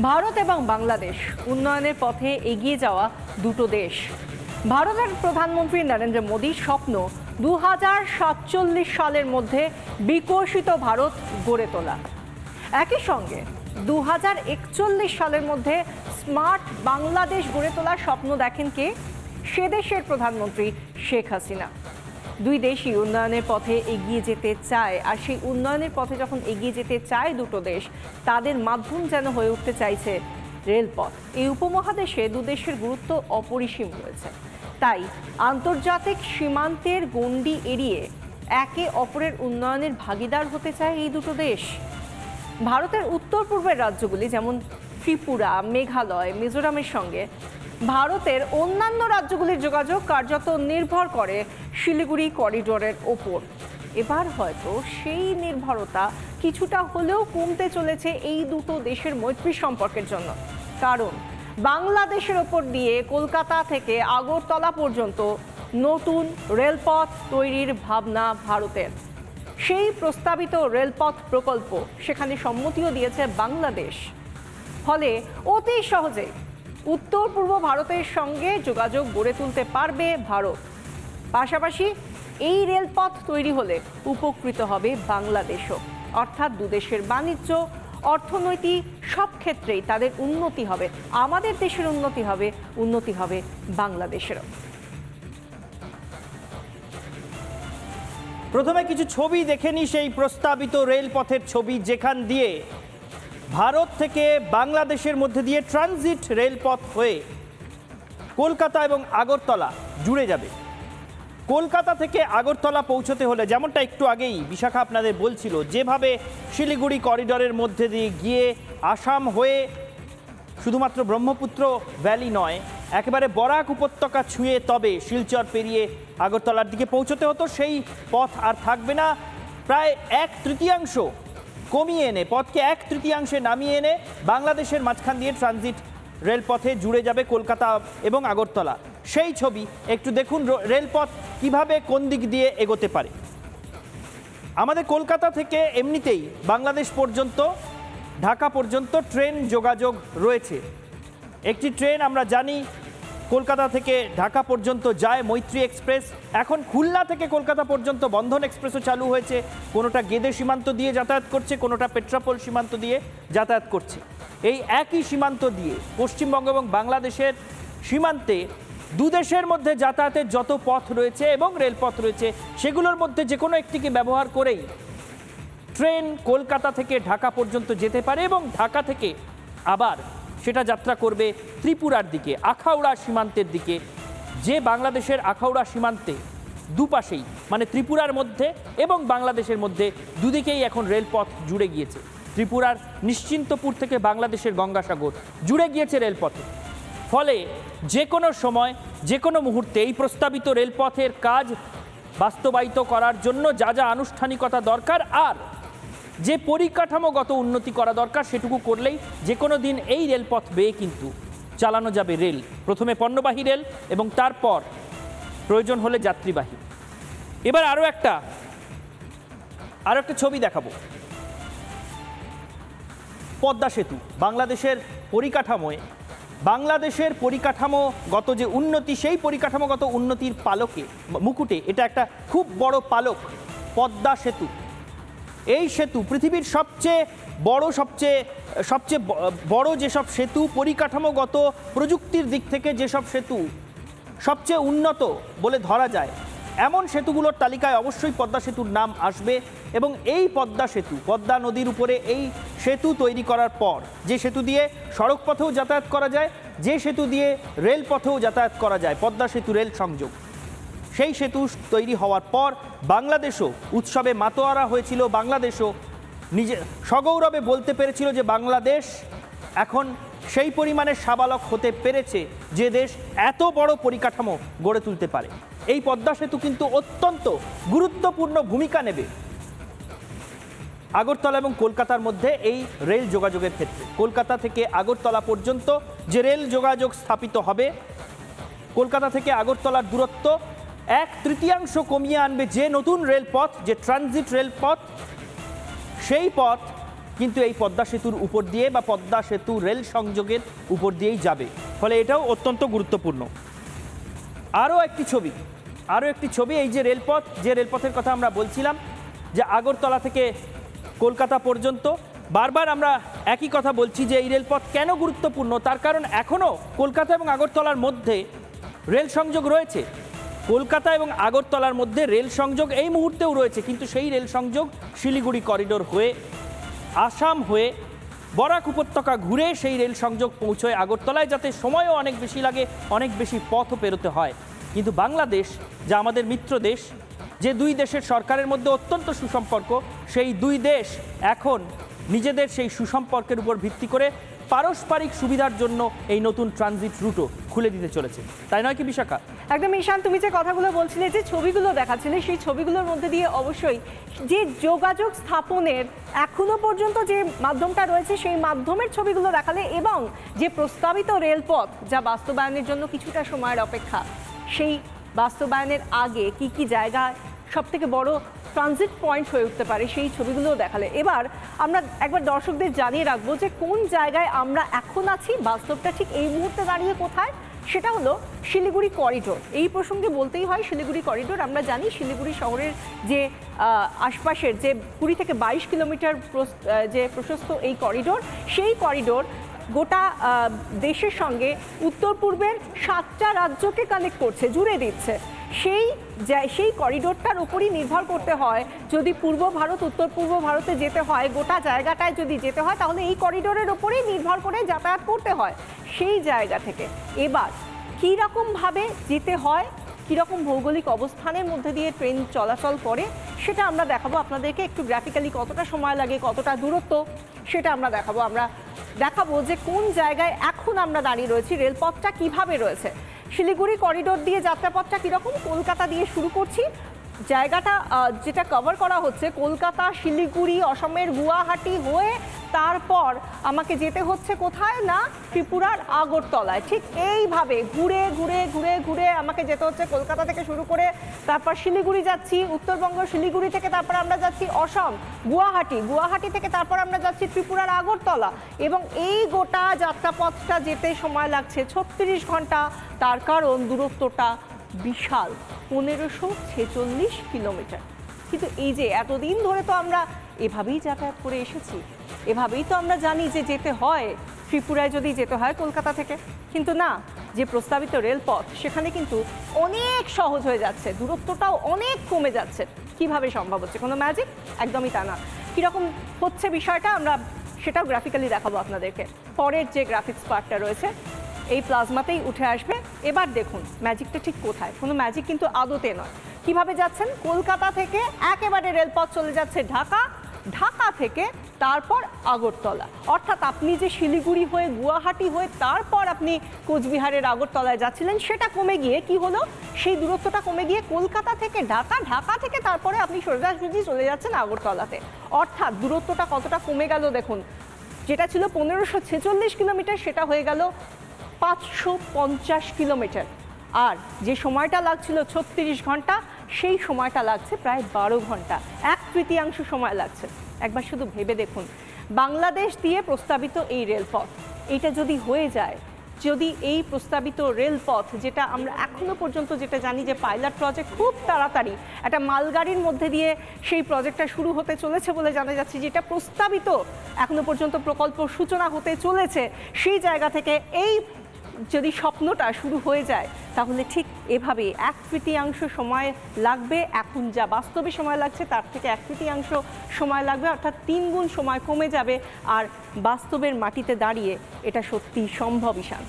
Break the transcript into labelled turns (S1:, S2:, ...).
S1: ভারত এবং বাংলাদেশ উন্নয়নের পথে এগিয়ে যাওয়া দুটো দেশ। ভারতের প্রধানমন্ত্রী নরেন্দ্র মোদীর স্বপ্ন 2047 সালের মধ্যে বিকশিত ভারত গড়ে তোলা। একই সঙ্গে 2041 সালের মধ্যে স্মার্ট বাংলাদেশ গড়ে তোলার স্বপ্ন দেখেন কে? সে দেশের প্রধানমন্ত্রী শেখ হাসিনা। দুই দেশই উন্নয়নের পথে এগিয়ে যেতে চায়, আর সেই উন্নয়নের পথে যখন এগিয়ে যেতে চায় দুটো দেশ, তাদের মাধ্যম যেন হয়ে উঠতে চাইছে রেলপথ। এই উপমহাদেশে দু দেশের গুরুত্ব অপরিসীম রয়েছে, তাই আন্তর্জাতিক সীমান্তের গণ্ডি এড়িয়ে একে অপরের উন্নয়নের ভাগিদার হতে চায় এই দুটো দেশ। ভারতের উত্তর পূর্বের রাজ্যগুলি যেমন ত্রিপুরা, মেঘালয়, মিজোরামের সঙ্গে ভারতের অন্যান্য রাজ্যগুলির যোগাযোগ কার্যত নির্ভর করে শিলিগুড়ি করিডোরের ওপর। এবার হয়তো সেই নির্ভরতা কিছুটা হলেও কমতে চলেছে এই দুটো দেশের মৈত্রী সম্পর্কের জন্য, কারণ বাংলাদেশের ওপর দিয়ে কলকাতা থেকে আগরতলা পর্যন্ত নতুন রেলপথ তৈরির ভাবনা ভারতের। সেই প্রস্তাবিত রেলপথ প্রকল্প সেখানে সম্মতিও দিয়েছে বাংলাদেশ। ফলে অতি সহজে উত্তর পূর্ব ভারতের সঙ্গে যোগাযোগ গড়ে তুলতে পারবে ভারত। পাশাপাশি এই রেলপথ তৈরি হলে উপকৃত হবে বাংলাদেশও, অর্থাৎ দুদেশের বাণিজ্য, অর্থনৈতিক সব ক্ষেত্রেই তাদের উন্নতি হবে। আমাদের দেশের উন্নতি হবে বাংলাদেশেরও।
S2: প্রথমে কিছু ছবি দেখে নি, সেই প্রস্তাবিত রেলপথের ছবি, যেখান দিয়ে ভারত থেকে বাংলাদেশের মধ্যে দিয়ে ট্রানজিট রেলপথ হয়ে কলকাতা এবং আগরতলা জুড়ে যাবে। কলকাতা থেকে আগরতলা পৌঁছতে হলে, যেমনটা একটু আগেই বিশাখা আপনাদের বলছিল, যেভাবে শিলিগুড়ি করিডোরের মধ্যে দিয়ে গিয়ে আসাম হয়ে শুধুমাত্র ব্রহ্মপুত্র ভ্যালি নয়, একেবারে বরাক উপত্যকা ছুঁয়ে তবে শিলচর পেরিয়ে আগরতলার দিকে পৌঁছতে হতো, সেই পথ আর থাকবে না। প্রায় 1/3 কমিয়ে এনে, পথকে 1/3 নামিয়ে এনে বাংলাদেশের মাঝখান দিয়ে ট্রানজিট রেলপথে জুড়ে যাবে কলকাতা এবং আগরতলা। সেই ছবি একটু দেখুন, রেলপথ কিভাবে কোন দিক দিয়ে এগোতে পারে। আমাদের কলকাতা থেকে এমনিতেই বাংলাদেশ পর্যন্ত, ঢাকা পর্যন্ত ট্রেন যোগাযোগ রয়েছে। একটি ট্রেন আমরা জানি কলকাতা থেকে ঢাকা পর্যন্ত যায়, মৈত্রী এক্সপ্রেস। এখন খুলনা থেকে কলকাতা পর্যন্ত বন্ধন এক্সপ্রেসও চালু হয়েছে। কোনোটা গেদে সীমান্ত দিয়ে যাতায়াত করছে, কোনোটা পেট্রাপোল সীমান্ত দিয়ে যাতায়াত করছে। এই একই সীমান্ত দিয়ে পশ্চিমবঙ্গ এবং বাংলাদেশের সীমান্তে দুদেশের মধ্যে যাতায়াতের যত পথ রয়েছে এবং রেলপথ রয়েছে, সেগুলোর মধ্যে যে কোনো একটিকে ব্যবহার করেই ট্রেন কলকাতা থেকে ঢাকা পর্যন্ত যেতে পারে এবং ঢাকা থেকে আবার সেটা যাত্রা করবে ত্রিপুরার দিকে, আখাউড়া সীমান্তের দিকে। যে বাংলাদেশের আখাউড়া সীমান্তে দুপাশেই, মানে ত্রিপুরার মধ্যে এবং বাংলাদেশের মধ্যে দুদিকেই এখন রেলপথ জুড়ে গিয়েছে। ত্রিপুরার নিশ্চিন্তপুর থেকে বাংলাদেশের গঙ্গাসাগর জুড়ে গিয়েছে রেলপথে। ফলে যে কোনো সময়, যে কোনো মুহূর্তে এই প্রস্তাবিত রেলপথের কাজ বাস্তবায়িত করার জন্য যা যা আনুষ্ঠানিকতা দরকার আর যে পরিকাঠামোগত উন্নতি করা দরকার, সেটুকু করলেই যে কোনো দিন এই রেলপথ বেয়ে কিন্তু চালানো যাবে রেল। প্রথমে পণ্যবাহী রেল এবং তারপর প্রয়োজন হলে যাত্রীবাহী। এবার আরও একটা ছবি দেখাবো। পদ্মা সেতু বাংলাদেশের পরিকাঠামোগত যে উন্নতি, সেই পরিকাঠামোগত উন্নতির পালকে, মুকুটে এটা একটা খুব বড় পালক, পদ্মা সেতু। এই সেতু পৃথিবীর সবচেয়ে বড় যেসব সেতু, পরিকাঠামোগত প্রযুক্তির দিক থেকে যেসব সেতু সবচেয়ে উন্নত বলে ধরা যায়, এমন সেতুগুলোর তালিকায় অবশ্যই পদ্মা সেতুর নাম আসবে। এবং এই পদ্মা সেতু, পদ্মা নদীর উপরে এই সেতু তৈরি করার পর, যে সেতু দিয়ে সড়ক পথেও যাতায়াত করা যায়, যে সেতু দিয়ে রেলপথেও যাতায়াত করা যায়, পদ্মা সেতু রেল সংযোগ, সেই সেতু তৈরি হওয়ার পর বাংলাদেশও উৎসবে মাতোয়ারা হয়েছিল। বাংলাদেশও নিজে সগৌরবে বলতে পেরেছিল যে বাংলাদেশ এখন সেই পরিমাণে সাবালক হতে পেরেছে যে দেশ এত বড় পরিকাঠামো গড়ে তুলতে পারে। এই পদ্মা সেতু কিন্তু অত্যন্ত গুরুত্বপূর্ণ ভূমিকা নেবে আগরতলা এবং কলকাতার মধ্যে এই রেল যোগাযোগের ক্ষেত্রে। কলকাতা থেকে আগরতলা পর্যন্ত যে রেল যোগাযোগ স্থাপিত হবে, কলকাতা থেকে আগরতলার দূরত্ব 1/3 কমিয়ে আনবে যে নতুন রেলপথ, যে ট্রানজিট রেলপথ, সেই পথ কিন্তু এই পদ্মা সেতুর উপর দিয়ে বা পদ্মা সেতু রেল সংযোগের উপর দিয়েই যাবে, ফলে এটাও অত্যন্ত গুরুত্বপূর্ণ। আরও একটি ছবি, এই যে রেলপথ, যে রেলপথের কথা আমরা বলছিলাম, যে আগরতলা থেকে কলকাতা পর্যন্ত, বারবার আমরা একই কথা বলছি যে এই রেলপথ কেন গুরুত্বপূর্ণ। তার কারণ এখনও কলকাতা এবং আগরতলার মধ্যে রেল সংযোগ রয়েছে। কলকাতা এবং আগরতলার মধ্যে রেল সংযোগ এই মুহূর্তেও রয়েছে, কিন্তু সেই রেল সংযোগ শিলিগুড়ি করিডোর হয়ে, আসাম হয়ে, বরাক উপত্যকা ঘুরে সেই রেল সংযোগ পৌঁছয় আগরতলায়, যাতে সময়ও অনেক বেশি লাগে, অনেক বেশি পথও পেরোতে হয়। কিন্তু বাংলাদেশ, যা আমাদের মিত্র দেশ, যে দুই দেশের সরকারের মধ্যে অত্যন্ত সুসম্পর্ক, সেই দুই দেশ এখন নিজেদের সেই সুসম্পর্কের উপর ভিত্তি করে পারস্পরিক সুবিধার জন্য এই নতুন ট্রানজিট রুটও খুলে দিতে চলেছে, তাই নয় কি বিশাখা?
S1: একদম ঈশান, তুমি যে কথাগুলো বলছিলে, যে ছবিগুলো দেখাচ্ছিলে, সেই ছবিগুলোর মধ্যে দিয়ে অবশ্যই যে যোগাযোগ স্থাপনের এখনো পর্যন্ত যে মাধ্যমটা রয়েছে সেই মাধ্যমের ছবিগুলো দেখালে, এবং যে প্রস্তাবিত রেলপথ যা বাস্তবায়নের জন্য কিছুটা সময়ের অপেক্ষা, সেই বাস্তবায়নের আগে কি কি জায়গায় সবথেকে বড় ট্রানজিট পয়েন্ট হয়ে উঠতে পারে সেই ছবিগুলোও দেখালে। এবার আমরা একবার দর্শকদের জানিয়ে রাখবো যে কোন জায়গায় আমরা এখন আছি, বাস্তবটা ঠিক এই মুহূর্তে দাঁড়িয়ে কোথায়। সেটা হলো শিলিগুড়ি করিডোর। এই প্রসঙ্গে বলতেই হয় শিলিগুড়ি করিডোর। আমরা জানি শিলিগুড়ি শহরের যে আশপাশের যে 20 থেকে 22 কিলোমিটার যে প্রশস্ত এই করিডোর, সেই করিডোর গোটা দেশের সঙ্গে উত্তর পূর্বের 7টা রাজ্যকে কানেক্ট করছে, জুড়ে দিচ্ছে। সেই করিডোরটার উপরই নির্ভর করতে হয়। যদি পূর্ব ভারত উত্তর পূর্ব ভারতে যেতে হয়, গোটা জায়গাটায় যদি যেতে হয়, তাহলে এই করিডোরের উপরেই নির্ভর করে যাতায়াত করতে হয়। সেই জায়গা থেকে এবার কী রকমভাবে যেতে হয়, কীরকম ভৌগোলিক অবস্থানের মধ্যে দিয়ে ট্রেন চলাচল করে, সেটা আমরা দেখাবো আপনাদেরকে। একটু গ্রাফিক্যালি কতটা সময় লাগে, কতটা দূরত্ব, সেটা আমরা দেখাবো যে কোন জায়গায় এখন আমরা দাঁড়িয়ে রয়েছি, রেলপথটা কিভাবে রয়েছে। শিলিগুড়ি করিডোর দিয়ে যাত্রাপথটা কীরকম, কলকাতা দিয়ে শুরু করছি। জায়গাটা যেটা কভার করা হচ্ছে, কলকাতা, শিলিগুড়ি, অসমের গুয়াহাটি হয়ে তারপর আমাকে যেতে হচ্ছে কোথায় না, ত্রিপুরার আগরতলায়। ঠিক এইভাবে ঘুরে ঘুরে ঘুরে ঘুরে আমাকে যেতে হচ্ছে কলকাতা থেকে শুরু করে, তারপর শিলিগুড়ি যাচ্ছি, উত্তরবঙ্গ, শিলিগুড়ি থেকে তারপর আমরা যাচ্ছি অসম, গুয়াহাটি থেকে তারপর আমরা যাচ্ছি ত্রিপুরার আগরতলা। এবং এই গোটা যাত্রাপথটা যেতে সময় লাগছে 36 ঘন্টা। তার কারণ দূরত্বটা বিশাল, 1546 কিলোমিটার। কিন্তু এই যে এতদিন ধরে তো আমরা এভাবেই যাতায়াত করে এসেছি, এভাবেই তো আমরা জানি যে যেতে হয় ত্রিপুরায় যদি যেতে হয় কলকাতা থেকে। কিন্তু না, যে প্রস্তাবিত রেলপথ সেখানে কিন্তু অনেক সহজ হয়ে যাচ্ছে, দূরত্বটাও অনেক কমে যাচ্ছে। কিভাবে সম্ভব হচ্ছে? কোনো ম্যাজিক? একদমই তা না। কীরকম হচ্ছে বিষয়টা আমরা সেটাও গ্রাফিক্যালি দেখাবো আপনাদেরকে। পরের যে গ্রাফিক্স পার্টটা রয়েছে এই প্লাজমাতেই উঠে আসবে। এবার দেখুন ম্যাজিকটা ঠিক কোথায়। কোনো ম্যাজিক কিন্তু আদতে নয়। কিভাবে যাচ্ছেন? কলকাতা থেকে একেবারে রেলপথ চলে যাচ্ছে ঢাকা থেকে তারপর আগরতলা। অর্থাৎ আপনি যে শিলিগুড়ি হয়ে গুয়াহাটি হয়ে তারপর আপনি কোচবিহারের আগরতলায় যাচ্ছিলেন, সেটা কমে গিয়ে কি হলো, সেই দূরত্বটা কমে গিয়ে কলকাতা থেকে ঢাকা থেকে তারপরে আপনি সোজাসুজি চলে যাচ্ছেন আগরতলাতে। অর্থাৎ দূরত্বটা কতটা কমে গেল দেখুন। যেটা ছিল 1546 কিলোমিটার, সেটা হয়ে গেল 550 কিলোমিটার। আর যে সময়টা লাগছিল 36 ঘন্টা, সেই সময়টা লাগছে প্রায় 12 ঘন্টা, 1/3 সময় লাগছে। একবার শুধু ভেবে দেখুন, বাংলাদেশ দিয়ে প্রস্তাবিত এই রেলপথ, এটা যদি হয়ে যায়, যদি এই প্রস্তাবিত রেলপথ, যেটা আমরা এখনো পর্যন্ত যেটা জানি যে পাইলট প্রজেক্ট, খুব তাড়াতাড়ি একটা মালগাড়ির মধ্যে দিয়ে সেই প্রজেক্টটা শুরু হতে চলেছে বলে জানা যাচ্ছে, যেটা প্রস্তাবিত এখনো পর্যন্ত প্রকল্প সূচনা হতে চলেছে, সেই জায়গা থেকে এই যদি স্বপ্নটা শুরু হয়ে যায়, তাহলে ঠিক এভাবে 1/3 সময় লাগবে। এখন যা বাস্তবে সময় লাগছে তার থেকে 1/3 সময় লাগবে, অর্থাৎ 3 গুণ সময় কমে যাবে। আর বাস্তবের মাটিতে দাঁড়িয়ে এটা সত্যি সম্ভব, ঈশান।